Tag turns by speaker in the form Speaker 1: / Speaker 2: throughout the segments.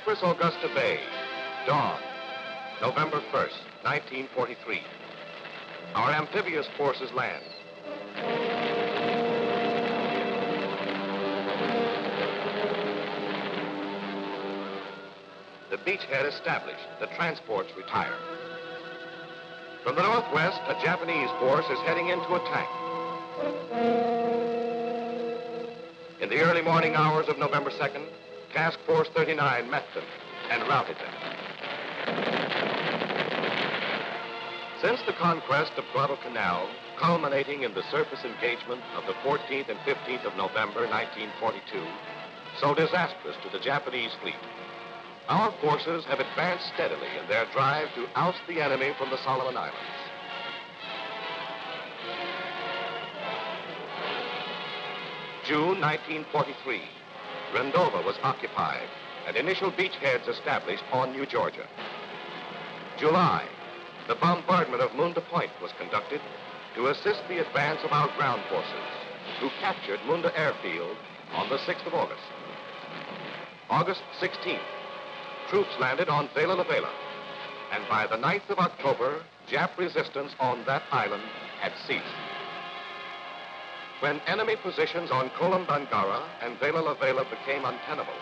Speaker 1: Empress Augusta Bay, dawn, November 1st, 1943. Our amphibious forces land. The beachhead established, the transports retire. From the northwest, a Japanese force is heading into attack. In the early morning hours of November 2nd, Task Force 39 met them and routed them. Since the conquest of Guadalcanal, culminating in the surface engagement of the 14th and 15th of November 1942, so disastrous to the Japanese fleet, our forces have advanced steadily in their drive to oust the enemy from the Solomon Islands. June 1943, Rendova was occupied and initial beachheads established on New Georgia. July, the bombardment of Munda Point was conducted to assist the advance of our ground forces, who captured Munda Airfield on the 6th of August. August 16th, troops landed on Vela La Vela, and by the 9th of October, Jap resistance on that island had ceased. When enemy positions on Kolam Bangara and Vela La Vela became untenable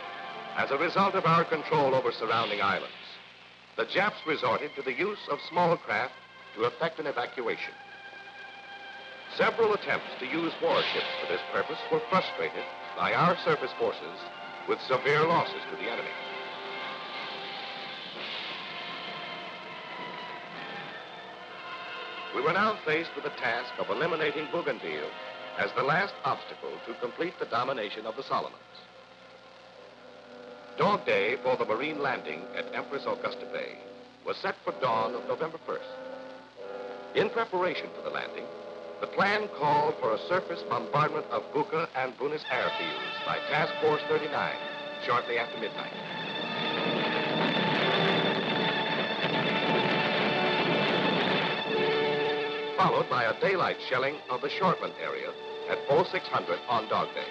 Speaker 1: as a result of our control over surrounding islands, the Japs resorted to the use of small craft to effect an evacuation. Several attempts to use warships for this purpose were frustrated by our surface forces with severe losses to the enemy. We were now faced with the task of eliminating Bougainville as the last obstacle to complete the domination of the Solomons. Dog Day for the Marine landing at Empress Augusta Bay was set for dawn of November 1st. In preparation for the landing, the plan called for a surface bombardment of Buka and Bunis airfields by Task Force 39 shortly after midnight. Followed by a daylight shelling of the Shortland area at 0600 on Dog Day.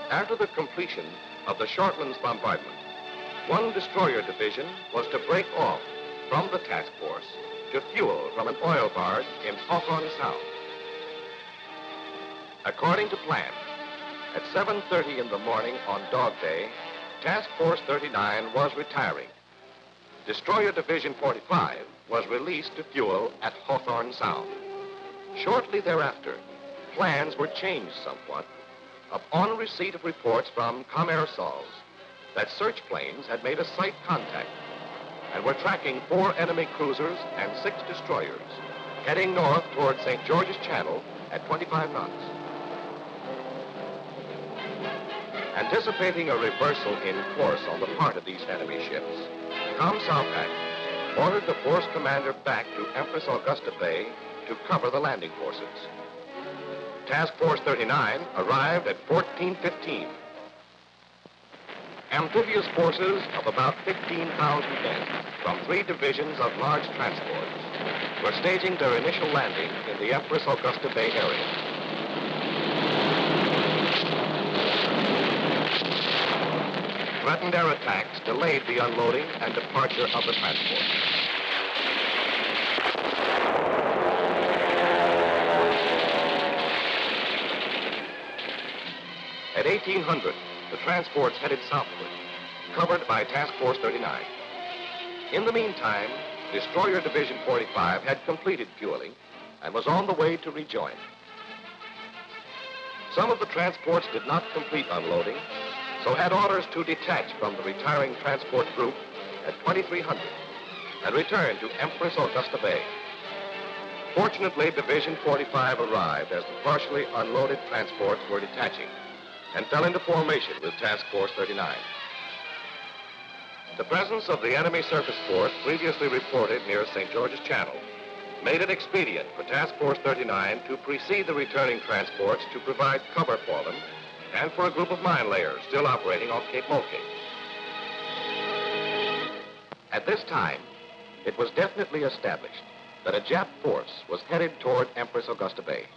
Speaker 1: After the completion of the Shortland's bombardment, one destroyer division was to break off from the task force to fuel from an oil barge in Hawthorne Sound. According to plan, at 7:30 in the morning on Dog Day, Task Force 39 was retiring. Destroyer Division 45 was released to fuel at Hawthorne Sound. Shortly thereafter, plans were changed somewhat upon receipt of reports from Commersols that search planes had made a sight contact and were tracking 4 enemy cruisers and 6 destroyers heading north toward St. George's Channel at 25 knots. Anticipating a reversal in course on the part of these enemy ships, ComSouthAct ordered the force commander back to Empress Augusta Bay to cover the landing forces. Task Force 39 arrived at 14:15. Amphibious forces of about 15,000 men from 3 divisions of large transports were staging their initial landing in the Empress Augusta Bay area. Threatened air attacks delayed the unloading and departure of the transport. At 1800, the transports headed southward, covered by Task Force 39. In the meantime, Destroyer Division 45 had completed fueling and was on the way to rejoin. Some of the transports did not complete unloading, so had orders to detach from the retiring transport group at 2300 and return to Empress Augusta Bay. Fortunately, Division 45 arrived as the partially unloaded transports were detaching and fell into formation with Task Force 39. The presence of the enemy surface force previously reported near St. George's Channel made it expedient for Task Force 39 to precede the returning transports to provide cover for them and for a group of mine layers still operating off Cape Mulcahy. At this time, it was definitely established that a Jap force was headed toward Empress Augusta Bay.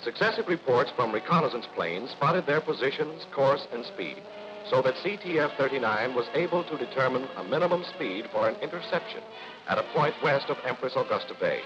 Speaker 1: Successive reports from reconnaissance planes spotted their positions, course, and speed, so that CTF-39 was able to determine a minimum speed for an interception at a point west of Empress Augusta Bay.